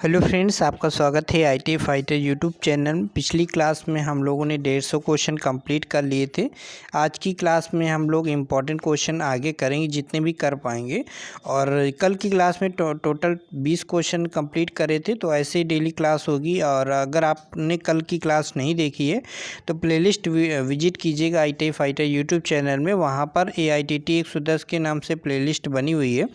Hello friends, आपका स्वागत है आईटी फाइटर यूट्यूब चैनल में। पिछली क्लास में हम लोगों ने 150 क्वेश्चन कंप्लीट कर लिए थे। आज की क्लास में हम लोग इम्पॉर्टेंट क्वेश्चन आगे करेंगे जितने भी कर पाएंगे। और कल की क्लास में टोटल 20 क्वेश्चन कंप्लीट करे थे, तो ऐसे ही डेली क्लास होगी। और अगर आपने कल की क्लास नहीं देखी है तो प्लेलिस्ट विजिट कीजिएगा आईटी फाइटर यूट्यूब चैनल में। वहाँ पर AITT 110 के नाम से प्लेलिस्ट बनी हुई है,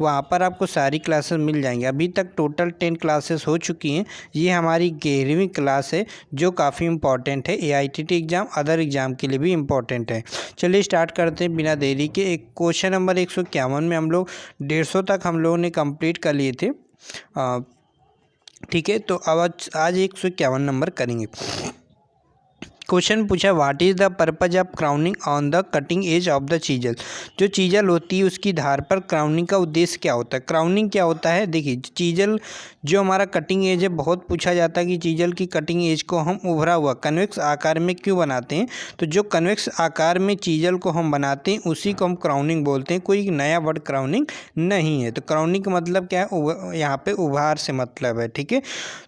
वहाँ पर आपको सारी क्लासेस मिल जाएंगी। अभी तक टोटल 10 क्लासेस हो चुकी हैं। ये हमारी 11वीं क्लास है जो काफ़ी इंपॉर्टेंट है, AITT एग्ज़ाम अदर एग्ज़ाम के लिए भी इम्पॉर्टेंट है। चलिए स्टार्ट करते हैं बिना देरी के। एक क्वेश्चन नंबर 151 में हम लोग 150 तक हम लोगों ने कंप्लीट कर लिए थे। ठीक है, तो अब आज 151 नंबर करेंगे। क्वेश्चन पूछा, what is the purpose of crowning on the cutting edge of the chisel. जो चीजल होती है उसकी धार पर क्राउनिंग का उद्देश्य क्या होता है। क्राउनिंग क्या होता है, देखिए चीजल जो हमारा कटिंग एज है, बहुत पूछा जाता है कि चीजल की कटिंग एज को हम उभरा हुआ कन्वेक्स आकार में क्यों बनाते हैं। तो जो कन्वेक्स आकार में चीजल को हम बनाते हैं उसी को हम क्राउनिंग बोलते हैं। कोई नया वर्ड क्राउनिंग नहीं है। तो क्राउनिंग का मतलब क्या है, यहाँ पे उभार से मतलब है। ठीक है,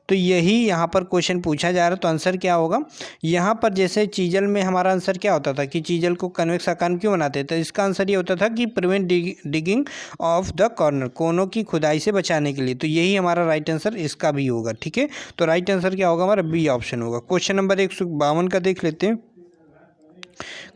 तो यही यहाँ पर क्वेश्चन पूछा जा रहा है। तो आंसर क्या होगा यहाँ पर, जैसे चीजल में हमारा आंसर क्या होता था कि चीजल को कन्वेक्स आकार क्यों बनाते थे। तो इसका आंसर ये होता था कि prevent digging of the corner, कोनों की खुदाई से बचाने के लिए। तो यही हमारा राइट आंसर इसका भी होगा। ठीक है, तो राइट आंसर क्या होगा हमारा, बी ऑप्शन होगा। क्वेश्चन नंबर 152 का देख लेते हैं।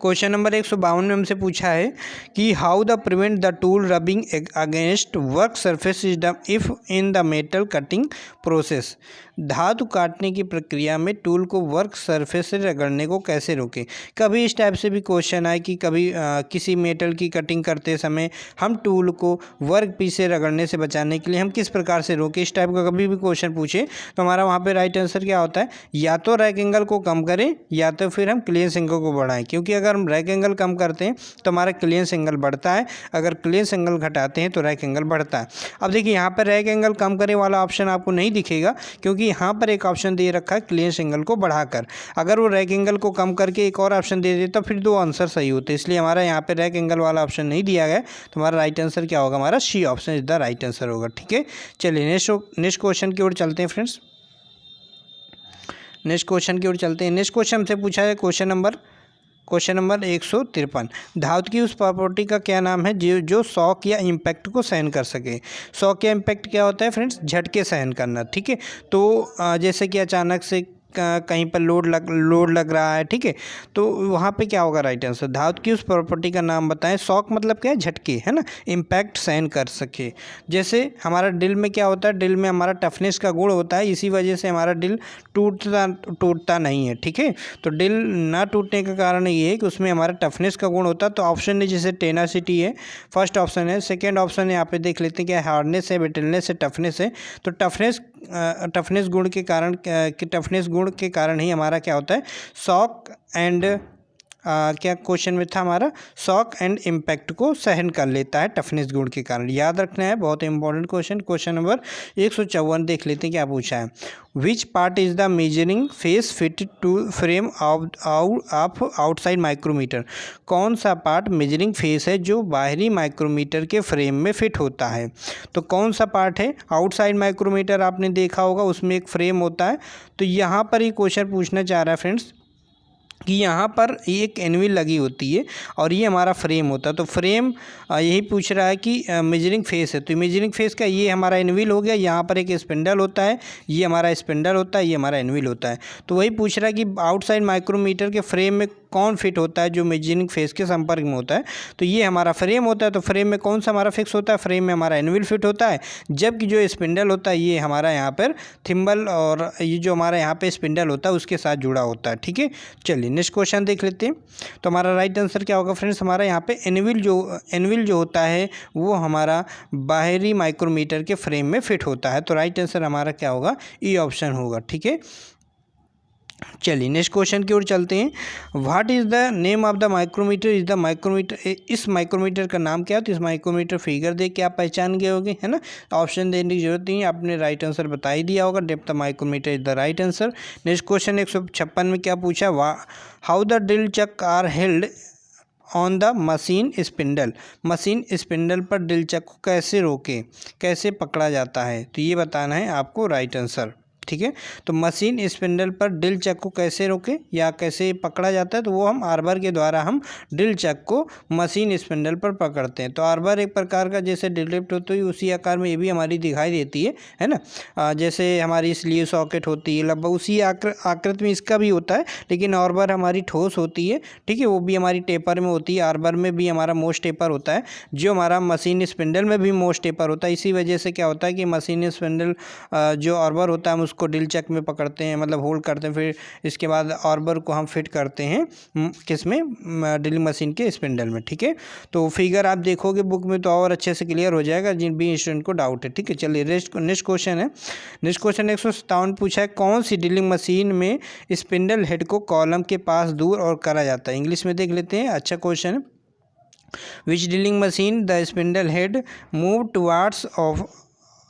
क्वेश्चन नंबर 152 में हमसे पूछा है कि how the prevent the tool rubbing against work surface is if in the metal cutting process. धातु काटने की प्रक्रिया में टूल को वर्क सरफेस से रगड़ने को कैसे रोकें। कभी इस टाइप से भी क्वेश्चन आए कि कभी किसी मेटल की कटिंग करते समय हम टूल को वर्क पीस से रगड़ने से बचाने के लिए हम किस प्रकार से रोकें। इस टाइप का कभी भी क्वेश्चन पूछे तो हमारा वहाँ पे राइट आंसर क्या होता है, या तो रैक एंगल को कम करें या तो फिर हम क्लियरेंस एंगल को बढ़ाएं। क्योंकि अगर हम रैक एंगल कम करते हैं तो हमारा क्लियरेंस एंगल बढ़ता है, अगर क्लियरेंस एंगल घटाते हैं तो रैक एंगल बढ़ता है। अब देखिए यहाँ पर रैक एंगल कम करे वाला ऑप्शन आपको नहीं दिखेगा, क्योंकि यहाँ पर एक ऑप्शन दे रखा है क्लियरेंस एंगल को बढ़ाकर। अगर वो रैक एंगल को कम करके एक और ऑप्शन दे देता फिर दो आंसर सही होते, इसलिए हमारा यहाँ पे रैक एंगल वाला ऑप्शन नहीं दिया गया। तो हमारा राइट आंसर क्या होगा, हमारा C option is the right answer होगा। ठीक है, चलिए नेक्स्ट क्वेश्चन की ओर चलते हैं फ्रेंड्स। नेक्स्ट क्वेश्चन की ओर चलते हैं। नेक्स्ट क्वेश्चन हमसे पूछा है क्वेश्चन नंबर 153। धातु की उस प्रॉपर्टी का क्या नाम है जो शॉक या इम्पैक्ट को सहन कर सके। शॉक या इम्पैक्ट क्या होता है फ्रेंड्स, झटके सहन करना। ठीक है, तो जैसे कि अचानक से कहीं पर लोड लग रहा है। ठीक है, तो वहाँ पे क्या होगा राइट आंसर। धातु की उस प्रॉपर्टी का नाम बताएं। शॉक मतलब क्या है, झटके, है ना। इम्पैक्ट सहन कर सके, जैसे हमारा ड्रिल में क्या होता है, ड्रिल में हमारा टफनेस का गुण होता है, इसी वजह से हमारा ड्रिल टूटता नहीं है। ठीक है, तो ड्रिल ना टूटने का कारण ये है कि उसमें हमारा टफनेस का गुण होता है। तो ऑप्शन है जैसे टेनासिटी है, फर्स्ट ऑप्शन है। सेकेंड ऑप्शन है, यहाँ पे देख लेते हैं क्या, हार्डनेस है, ब्रिटलनेस है, टफनेस है। तो टफनेस गुण के कारण ही हमारा क्या होता है, शॉक एंड क्या क्वेश्चन में था हमारा, शॉक एंड इम्पैक्ट को सहन कर लेता है टफनेस गुण के कारण। याद रखना है, बहुत इंपॉर्टेंट क्वेश्चन। क्वेश्चन नंबर 154 देख लेते हैं क्या पूछा है। Which part is the measuring face fit to frame of outside micrometer. कौन सा पार्ट मेजरिंग फेस है जो बाहरी माइक्रोमीटर के फ्रेम में फिट होता है। तो कौन सा पार्ट है, आउटसाइड माइक्रोमीटर आपने देखा होगा, उसमें एक फ्रेम होता है। तो यहाँ पर ये क्वेश्चन पूछना चाह रहा है फ्रेंड्स कि यहाँ पर एक एनविल लगी होती है और ये हमारा फ्रेम होता है। तो फ्रेम यही पूछ रहा है कि मेजरिंग फेस है, तो मेजरिंग फेस का ये हमारा एनविल हो गया। यहाँ पर एक स्पिंडल होता है, ये हमारा स्पिंडल होता है, ये हमारा एनविल होता है। तो वही पूछ रहा है कि आउटसाइड माइक्रोमीटर के फ्रेम में कौन फिट होता है जो मेजरिंग फेस के संपर्क में होता है। तो ये हमारा फ्रेम होता है। तो फ्रेम में कौन सा हमारा फिक्स होता है, फ्रेम में हमारा एनविल फिट होता है, जबकि जो स्पिंडल होता है ये हमारा यहाँ पर थिम्बल और ये जो हमारा यहाँ पे स्पिंडल होता है उसके साथ जुड़ा होता है। ठीक है, चलिए नेक्स्ट क्वेश्चन देख लेते हैं। तो हमारा राइट आंसर क्या होगा फ्रेंड्स, हमारा यहाँ पे एनविल जो होता है वो हमारा बाहरी माइक्रोमीटर के फ्रेम में फिट होता है। तो राइट आंसर हमारा क्या होगा, ई ऑप्शन होगा। ठीक है, चलिए नेक्स्ट क्वेश्चन की ओर चलते हैं। What is the name of the micrometer. Is the micrometer, इस माइक्रोमीटर का नाम क्या है। तो इस माइक्रोमीटर फिगर देख के आप पहचान गए होंगे, है ना। ऑप्शन देने की जरूरत नहीं है, आपने राइट आंसर बता ही दिया होगा। Depth of micrometer is the right answer. Next question 156 में क्या पूछा, how the drill chuck are held on the machine spindle, machine spindle पर ड्रिल चक को कैसे रोके, कैसे पकड़ा जाता है, तो ये बताना है आपको राइट आंसर। ठीक है, तो मशीन स्पिंडल पर ड्रिल चक को कैसे रोके या कैसे पकड़ा जाता है, तो वो हम आर्बर के द्वारा हम ड्रिल चक को मशीन स्पिंडल पर पकड़ते हैं। तो आर्बर एक प्रकार का जैसे ड्रिल बिट होती है उसी आकार में ये भी हमारी दिखाई देती है ना। जैसे हमारी स्लीव सॉकेट होती है लगभग उसी आकृति में इसका भी होता है, लेकिन आर्बर हमारी ठोस होती है। ठीक है, वो भी हमारी टेपर में होती है। आर्बर में भी हमारा मोस्ट टेपर होता है, जो हमारा मशीन स्पिंडल में भी मोस्ट टेपर होता है। इसी वजह से क्या होता है कि मशीन स्पिंडल जो आर्बर होता है हम उसको ड्रिल चक में पकड़ते हैं, मतलब होल्ड करते हैं, फिर इसके बाद आर्बर को हम फिट करते हैं किस में, ड्रिलिंग मशीन के स्पिंडल में। ठीक है, तो फिगर आप देखोगे बुक में तो और अच्छे से क्लियर हो जाएगा जिन भी स्टूडेंट को डाउट है। ठीक है, चलिए नेक्स्ट क्वेश्चन है। नेक्स्ट क्वेश्चन 157 पूछा है, कौन सी ड्रिलिंग मशीन में स्पिंडल हेड को कॉलम के पास दूर और करा जाता है। इंग्लिश में देख लेते हैं, अच्छा क्वेश्चन है। Which drilling machine the spindle head move towards of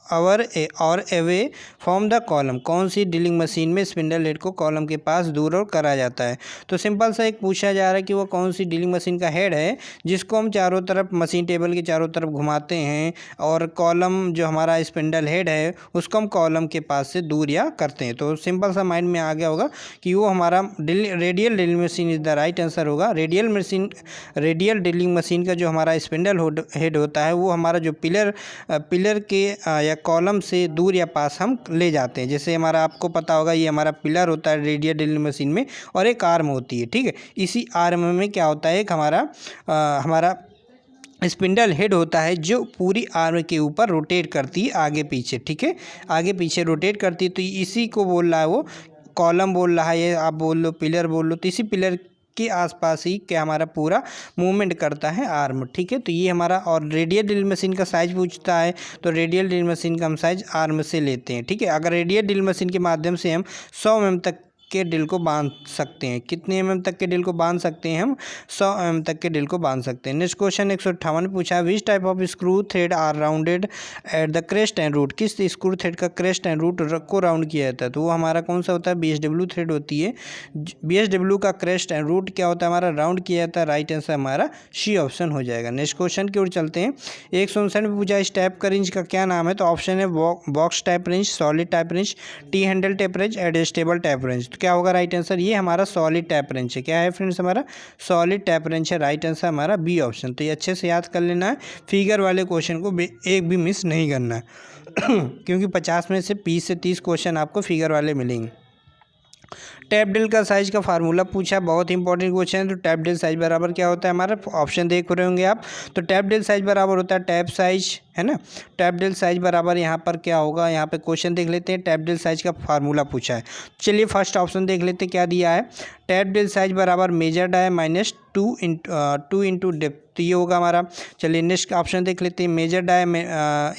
और अवे फ्रॉम द कॉलम, कौन सी ड्रिलिंग मशीन में स्पिंडल हेड को कॉलम के पास दूर और करा जाता है। तो सिंपल सा एक पूछा जा रहा है कि वो कौन सी ड्रिलिंग मशीन का हेड है जिसको हम चारों तरफ मशीन टेबल के चारों तरफ घुमाते हैं और कॉलम जो हमारा स्पिंडल हेड है उसको हम कॉलम के पास से दूर या करते हैं। तो सिंपल सा माइंड में आ गया होगा कि वो हमारा radial drilling machine is the right answer होगा। रेडियल ड्रिलिंग मशीन का जो हमारा स्पिंडल हेड होता है वो हमारा जो पिलर के या कॉलम से दूर या पास हम ले जाते हैं। जैसे हमारा आपको पता होगा ये हमारा पिलर होता है रेडियल ड्रिलिंग मशीन में और एक आर्म होती है। ठीक है, इसी आर्म में क्या होता है, एक हमारा स्पिंडल हेड होता है जो पूरी आर्म के ऊपर रोटेट करती है आगे पीछे। ठीक है, आगे पीछे रोटेट करती है, तो इसी को बोल रहा है वो कॉलम बोल रहा है, ये आप बोल लो पिलर बोल लो, तो इसी पिलर के आसपास ही क्या हमारा पूरा मूवमेंट करता है आर्म। ठीक है, तो ये हमारा, और रेडियल ड्रिल मशीन का साइज पूछता है तो रेडियल ड्रिल मशीन का हम साइज आर्म से लेते हैं। ठीक है, अगर रेडियल ड्रिल मशीन के माध्यम से हम 100 mm तक के ड्रिल को बांध सकते हैं, कितने mm तक के ड्रिल को बांध सकते हैं हम, 100 mm तक के ड्रिल को बांध सकते हैं। नेक्स्ट क्वेश्चन 158 पूछा है, which type of screw thread are rounded at the crest and root, किस स्क्रू थ्रेड का क्रेस्ट एंड रूट को राउंड किया जाता है। तो वो हमारा कौन सा होता है, BSW थ्रेड होती है। BSW का क्रेस्ट एंड रूट क्या होता है हमारा, राउंड किया जाता है। राइट आंसर हमारा सी ऑप्शन हो जाएगा। नेक्स्ट क्वेश्चन की ओर चलते हैं। 159 में पूछा है, इस टाइप का रेंज का क्या नाम है। तो ऑप्शन है box type range, solid type range, T handle type range, adjustable type range. तो क्या होगा राइट आंसर, ये हमारा सॉलिड टाइप रेंज है। क्या है फ्रेंड्स, हमारा सॉलिड टाइप रेंज है। राइट आंसर हमारा बी ऑप्शन। तो ये अच्छे से याद कर लेना है, फिगर वाले क्वेश्चन को एक भी मिस नहीं करना है क्योंकि 50 में से 20 से 30 क्वेश्चन आपको फिगर वाले मिलेंगे। टैप ड्रिल का साइज का फार्मूला पूछा, बहुत इंपॉर्टेंट क्वेश्चन है। तो टैप ड्रिल साइज बराबर क्या होता है हमारा, ऑप्शन देख रहे होंगे आप। तो टैप ड्रिल साइज बराबर होता है टैप साइज, है ना। टैप ड्रिल साइज बराबर यहाँ पर क्या होगा, यहाँ पे क्वेश्चन देख लेते हैं। टैप ड्रिल साइज का फार्मूला पूछा है, चलिए फर्स्ट ऑप्शन देख लेते हैं क्या दिया है। टैप ड्रिल साइज बराबर major dia minus 2 into depth, तो ये होगा हमारा। चलिए नेक्स्ट ऑप्शन देख लेते हैं, मेजर डाय में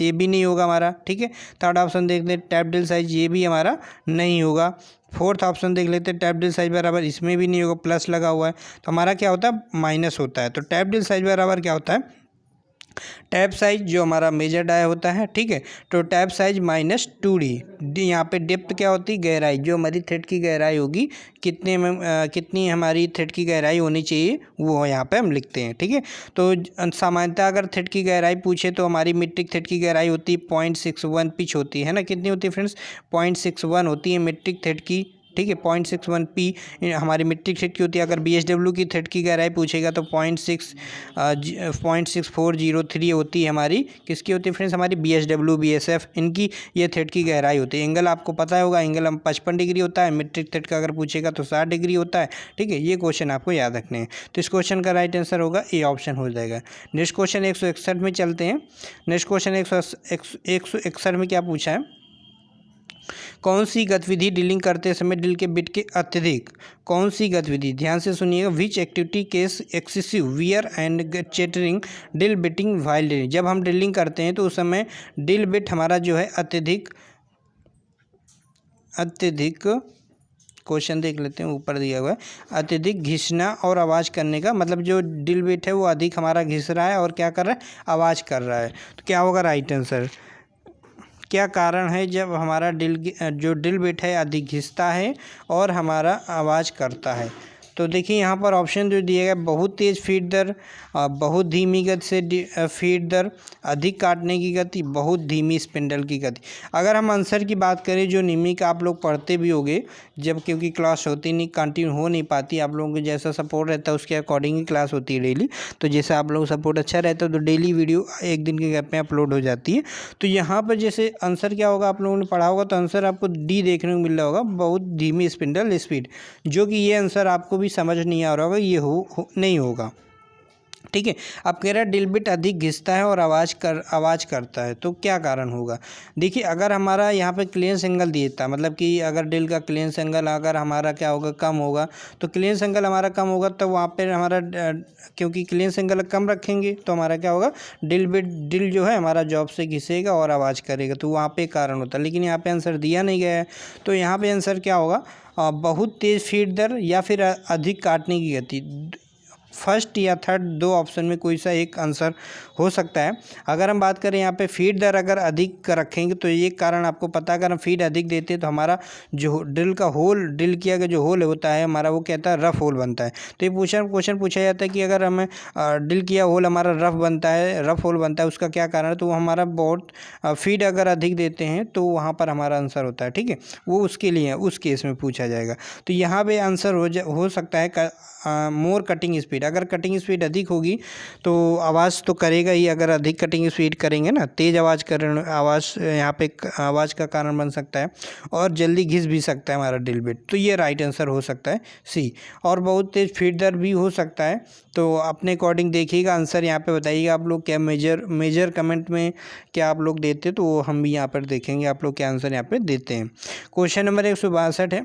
ये भी नहीं होगा हमारा। ठीक है, थर्ड ऑप्शन देख लेते हैं, टैप ड्रिल साइज, ये भी हमारा नहीं होगा। फोर्थ ऑप्शन देख लेते हैं, टैप ड्रिल साइज बराबर, इसमें भी नहीं होगा, प्लस लगा हुआ है, तो हमारा क्या होता है, माइनस होता है। तो टैप ड्रिल साइज बराबर क्या होता है, टैप साइज जो हमारा मेजर डाय होता है। ठीक है, तो टैप साइज माइनस 2D। यहाँ पे डेप्थ क्या होती है, गहराई, जो हमारी थ्रेड की गहराई होगी, कितनी हमारी थ्रेड की गहराई होनी चाहिए वो यहाँ पे हम लिखते हैं। ठीक है, तो सामान्यतः अगर थ्रेड की गहराई पूछे तो हमारी मीट्रिक थ्रेड की गहराई होती है 0.61 पिच होती है ना। कितनी होती है फ्रेंड्स, 0.61 होती है मीट्रिक थ्रेड की। ठीक है, 0.61 पी हमारी मीट्रिक थ्रेड की होती है। अगर BSW की थ्रेड की गहराई पूछेगा तो 0.6403 होती है हमारी, किसकी होती है फ्रेंड्स, हमारी BSW BSF, इनकी ये थ्रेड की गहराई होती है। एंगल आपको पता होगा, एंगल हम 55 डिग्री होता है। मीट्रिक थ्रेड का अगर पूछेगा तो 60 डिग्री होता है। ठीक है, ये क्वेश्चन आपको याद रखने हैं। तो इस क्वेश्चन का राइट आंसर होगा ए ऑप्शन हो जाएगा। नेक्स्ट क्वेश्चन 161 में चलते हैं। नेक्स्ट क्वेश्चन 161 में क्या पूछा है, कौन सी गतिविधि ड्रिलिंग करते समय ड्रिल के बिट के अत्यधिक, कौन सी गतिविधि, ध्यान से सुनिएगा, which activity causes excessive wear and chattering drill biting while drilling. जब हम ड्रिलिंग करते हैं तो उस समय ड्रिल बिट हमारा जो है अत्यधिक क्वेश्चन देख लेते हैं, ऊपर दिया हुआ है, अत्यधिक घिसना और आवाज़ करने का, मतलब जो ड्रिल बिट है वो अधिक हमारा घिस रहा है और क्या कर रहा है, आवाज़ कर रहा है। तो क्या होगा राइट आंसर, क्या कारण है जब हमारा जो ड्रिल बिट है अधिक घिसता है और हमारा आवाज़ करता है। तो देखिए यहाँ पर ऑप्शन जो दिया गया, बहुत तेज़ फीड दर, बहुत धीमी गति से फीड दर, अधिक काटने की गति, बहुत धीमी स्पिंडल की गति। अगर हम आंसर की बात करें जो निमी का आप लोग पढ़ते भी होंगे जब, क्योंकि क्लास होती नहीं, कंटिन्यू हो नहीं पाती, आप लोगों को जैसा सपोर्ट रहता है उसके अकॉर्डिंग ही क्लास होती है डेली। तो जैसे आप लोगों का सपोर्ट अच्छा रहता है तो डेली वीडियो एक दिन के गैप में अपलोड हो जाती है। तो यहाँ पर जैसे आंसर क्या होगा, आप लोगों ने पढ़ा होगा तो आंसर आपको डी देखने को मिल रहा होगा, बहुत धीमी स्पिंडल स्पीड, जो कि ये आंसर आपको भी समझ नहीं आ रहा होगा, ये नहीं होगा। ठीक है। अब कह रहा है ड्रिल बिट अधिक घिसता है और आवाज़ करता है, तो क्या कारण होगा। देखिए अगर हमारा यहाँ पे क्लियरेंस एंगल दिया था, मतलब कि अगर ड्रिल का क्लियरेंस एंगल अगर हमारा क्या होगा, कम होगा, तो क्लियरेंस एंगल हमारा कम होगा, तो वहाँ पे हमारा क्योंकि क्लियरेंस एंगल कम रखेंगे तो हमारा क्या होगा, ड्रिल जो है हमारा जॉब से घिसेगा और आवाज़ करेगा, तो वहाँ पे कारण होता है। लेकिन यहाँ पे आंसर दिया नहीं गया है, तो यहाँ पे आंसर क्या होगा, बहुत तेज़ फीड दर या फिर अधिक काटने की गति। फर्स्ट या थर्ड दो ऑप्शन में कोई सा एक आंसर हो सकता है। अगर हम बात करें यहाँ पे फीड दर अगर अधिक रखेंगे तो ये कारण आपको पता है, अगर हम फीड अधिक देते हैं तो हमारा जो ड्रिल किया गया जो होल होता है हमारा, वो कहता है रफ होल बनता है। तो ये क्वेश्चन पूछा जाता है कि अगर हमें ड्रिल किया होल हमारा रफ होल बनता है, उसका क्या कारण है, तो हमारा बहुत फीड अगर अधिक देते हैं तो वहाँ पर हमारा आंसर होता है। ठीक है, वो उसके लिए उस केस में पूछा जाएगा। तो यहाँ पे आंसर हो सकता है मोर कटिंग स्पीड। अगर कटिंग स्पीड अधिक होगी तो आवाज़ तो करेगा ही, अगर अधिक कटिंग स्पीड करेंगे ना, तेज़ आवाज़ यहाँ पे आवाज़ का कारण बन सकता है, और जल्दी घिस भी सकता है हमारा ड्रिल बिट। तो ये राइट आंसर हो सकता है सी। और बहुत तेज़ फीड दर भी हो सकता है, तो अपने अकॉर्डिंग देखिएगा, आंसर यहाँ पे बताइएगा आप लोग क्या मेजर कमेंट में क्या आप लोग देते, तो वो हम भी यहाँ पर देखेंगे आप लोग क्या आंसर यहाँ पे देते हैं। क्वेश्चन नंबर 162 है।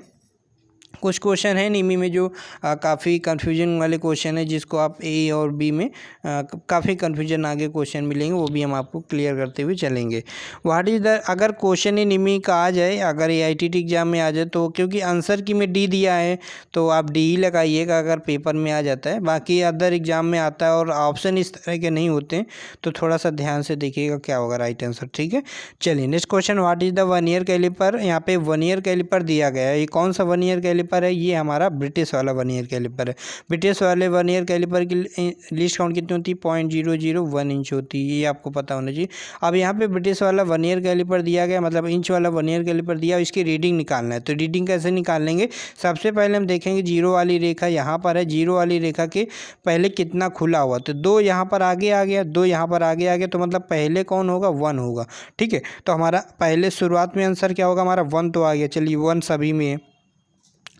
कुछ क्वेश्चन है निमी में जो काफ़ी कन्फ्यूजन वाले क्वेश्चन है, जिसको आप ए और बी में काफ़ी कन्फ्यूजन आगे क्वेश्चन मिलेंगे, वो भी हम आपको क्लियर करते हुए चलेंगे। व्हाट इज़ द, अगर क्वेश्चन ही निमी का आ जाए, अगर AITT एग्जाम में आ जाए, तो क्योंकि आंसर की में डी दिया है तो आप डी ही लगाइएगा अगर पेपर में आ जाता है। बाकी अदर एग्जाम में आता है और ऑप्शन इस तरह के नहीं होते हैं, तो थोड़ा सा ध्यान से देखिएगा क्या होगा राइट आंसर। ठीक है, चलिए next question, what is the vernier caliper. यहाँ पे वर्नियर कैलिपर दिया गया है, ये कौन सा वर्नियर कैलिपर है, ये हमारा ब्रिटिश वाला वर्नियर कैलिपर है। ब्रिटिश वाले वर्नियर कैलिपर की लीस्ट काउंट कितनी होती है, 0.001 इंच होती है, ये आपको पता होना चाहिए। अब यहाँ पे ब्रिटिश वाला वर्नियर कैलिपर दिया गया, मतलब इंच वाला वर्नियर कैलिपर दिया, इसकी रीडिंग निकालना है। तो रीडिंग कैसे निकाल लेंगे, सबसे पहले हम देखेंगे जीरो वाली रेखा यहाँ पर है, जीरो वाली रेखा के पहले कितना खुला हुआ, तो 2 यहाँ पर आगे आ गया, 2 यहाँ पर आगे आ गया, तो मतलब पहले कौन होगा, 1 होगा। ठीक है, तो हमारा पहले शुरुआत में आंसर क्या होगा, हमारा 1 तो आ गया, चलिए 1 सभी में है।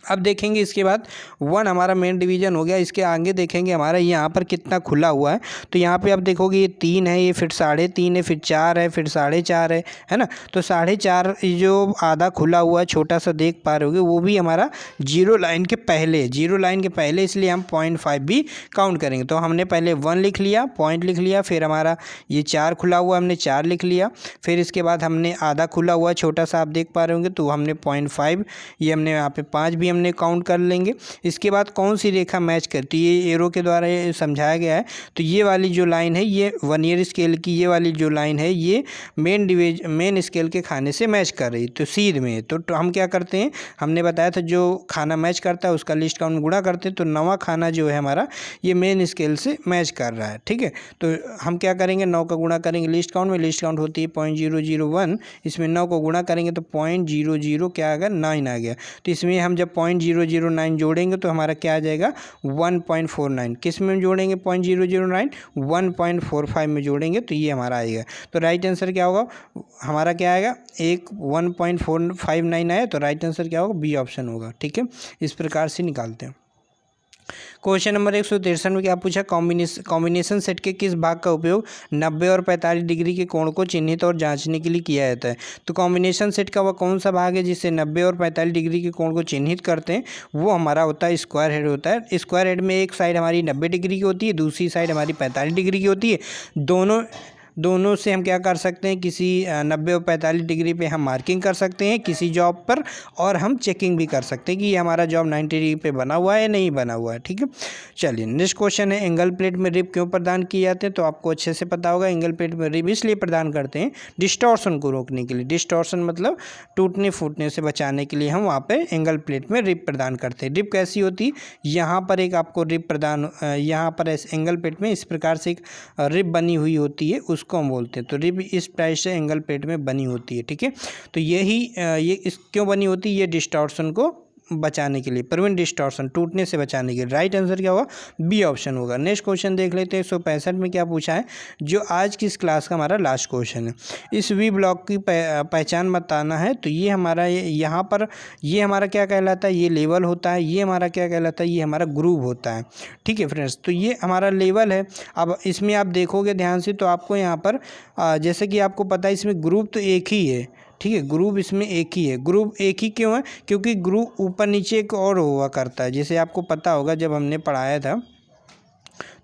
अब देखेंगे इसके बाद 1 हमारा मेन डिवीजन हो गया, इसके आगे देखेंगे हमारा यहाँ पर कितना खुला हुआ है, तो यहाँ पे आप देखोगे ये 3 है, ये फिर 3.5 है, फिर 4 है, फिर 4.5 है ना। तो 4.5 जो आधा खुला हुआ है छोटा सा देख पा रहे होगे, वो भी हमारा जीरो लाइन के पहले, इसलिए हम 0.5 भी काउंट करेंगे। तो हमने पहले 1 लिख लिया, पॉइंट लिख लिया, फिर हमारा ये 4 खुला हुआ हमने 4 लिख लिया, फिर इसके बाद हमने आधा खुला हुआ छोटा सा आप देख पा रहे होंगे, तो हमने 0.5, ये हमने यहाँ पे 5 भी हमने काउंट कर लेंगे। इसके बाद कौन सी रेखा मैच करती है, ये एरो के द्वारा ये समझाया गया है। तो ये वाली जो लाइन है, ये वर्नियर स्केल की ये वाली जो लाइन है, ये मेन स्केल के खाने से मैच कर रही है, तो सीध में। तो हम क्या करते हैं, हमने बताया था जो खाना मैच करता है उसका लिस्ट काउंट गुणा करते हैं, तो 9वां खाना जो है हमारा ये मेन स्केल से मैच कर रहा है। ठीक है, तो हम क्या करेंगे, 9 का गुणा करेंगे लिस्ट काउंट में, लिस्ट काउंट होती है 0.001, इसमें 9 को गुणा करेंगे तो 0.00 क्या आ गया, 9 आ गया। तो इसमें हम जब 0.009 जोड़ेंगे तो हमारा क्या आ जाएगा, 1.49। किस में जोड़ेंगे, 0.009, 1.45 में जोड़ेंगे, तो ये हमारा आएगा। तो राइट आंसर क्या होगा हमारा, क्या आएगा, एक 1.459 आया, तो राइट आंसर क्या होगा, बी ऑप्शन होगा। ठीक है, इस प्रकार से निकालते हैं। क्वेश्चन नंबर 163 में क्या पूछा, कॉम्बिनेशन सेट के किस भाग का उपयोग 90 और 45 डिग्री के कोण को चिन्हित और जांचने के लिए किया जाता है। तो कॉम्बिनेशन सेट का वह कौन सा भाग है जिससे 90 और 45 डिग्री के कोण को चिन्हित करते हैं, वो हमारा होता है स्क्वायर हेड होता है। स्क्वायर हेड में एक साइड हमारी 90 डिग्री की होती है, दूसरी साइड हमारी 45 डिग्री की होती है। दोनों दोनों से हम क्या कर सकते हैं, किसी 90 और 45 डिग्री पे हम मार्किंग कर सकते हैं किसी जॉब पर, और हम चेकिंग भी कर सकते हैं कि ये हमारा जॉब 90 डिग्री पे बना हुआ है या नहीं बना हुआ है। ठीक है, चलिए नेक्स्ट क्वेश्चन है, एंगल प्लेट में रिब क्यों प्रदान किए जाते हैं? तो आपको अच्छे से पता होगा, एंगल प्लेट में रिब इसलिए प्रदान करते हैं डिस्टॉर्शन को रोकने के लिए। डिस्टॉर्शन मतलब टूटने फूटने से बचाने के लिए हम वहाँ पे एंगल प्लेट में रिब प्रदान करते हैं। रिब कैसी होती है, यहाँ पर एक आपको रिब प्रदान, यहाँ पर एंगल प्लेट में इस प्रकार से एक रिब बनी हुई होती है, उसको हम बोलते हैं। तो रिब इस टाइप से एंगल प्लेट में बनी होती है। ठीक है, तो यही ये इस क्यों बनी होती है, ये डिस्टॉर्शन को बचाने के लिए, प्रिवेंट डिस्टॉर्शन, टूटने से बचाने के लिए। राइट आंसर क्या होगा, बी ऑप्शन होगा। नेक्स्ट क्वेश्चन देख लेते हैं 165 में क्या पूछा है, जो आज की इस क्लास का हमारा लास्ट क्वेश्चन है। इस वी ब्लॉक की पहचान बताना है। तो ये हमारा यहाँ पर ये हमारा क्या कहलाता है, ये लेवल होता है। ये हमारा क्या कहलाता है, ये हमारा ग्रूव होता है। ठीक है फ्रेंड्स, तो ये हमारा लेवल है। अब इसमें आप देखोगे ध्यान से तो आपको यहाँ पर जैसे कि आपको पता है इसमें ग्रुप तो एक ही है। ठीक है, ग्रुप इसमें एक ही है। ग्रुप एक ही क्यों है, क्योंकि ग्रुप ऊपर नीचे एक और हुआ करता है। जैसे आपको पता होगा जब हमने पढ़ाया था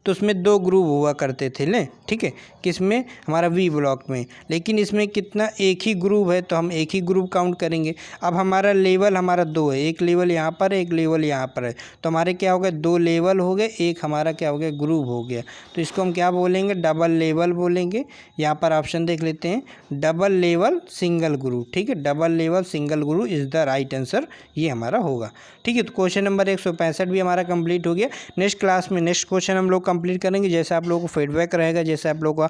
तो उसमें 2 ग्रुप हुआ करते थे ले। ठीक है, किसमें, हमारा वी ब्लॉक में। लेकिन इसमें कितना, एक ही ग्रुप है, तो हम एक ही ग्रुप काउंट करेंगे। अब हमारा लेवल हमारा 2 है, एक लेवल यहाँ पर है, एक लेवल यहाँ पर है। तो हमारे क्या हो गए, 2 लेवल हो गए, एक हमारा क्या हो गया, ग्रुप हो गया। तो इसको हम क्या बोलेंगे, डबल लेवल बोलेंगे। यहाँ पर ऑप्शन देख लेते हैं, डबल लेवल सिंगल ग्रुप। ठीक है, double level single group is the right answer, ये हमारा होगा। ठीक है, तो क्वेश्चन नंबर 165 भी हमारा कंप्लीट हो गया। नेक्स्ट क्लास में नेक्स्ट क्वेश्चन हम लोग कंप्लीट करेंगे। जैसे आप लोगों को फीडबैक रहेगा, जैसे आप लोगों का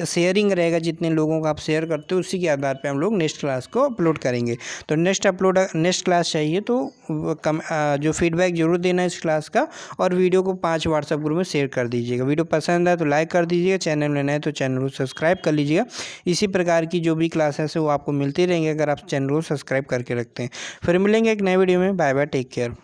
शेयरिंग रहेगा, जितने लोगों को आप शेयर करते हो उसी के आधार पे हम लोग नेक्स्ट क्लास को अपलोड करेंगे। तो नेक्स्ट क्लास चाहिए तो जो फीडबैक जरूर देना इस क्लास का, और वीडियो को 5 व्हाट्सएप ग्रुप में शेयर कर दीजिएगा। वीडियो पसंद आए तो लाइक कर दीजिएगा, चैनल में नए तो चैनल को सब्सक्राइब कर लीजिएगा। इसी प्रकार की जो भी क्लासेस है वो आपको मिलती रहेंगे अगर आप चैनल को सब्सक्राइब करके रखते हैं। फिर मिलेंगे एक नए वीडियो में। Bye bye, take care.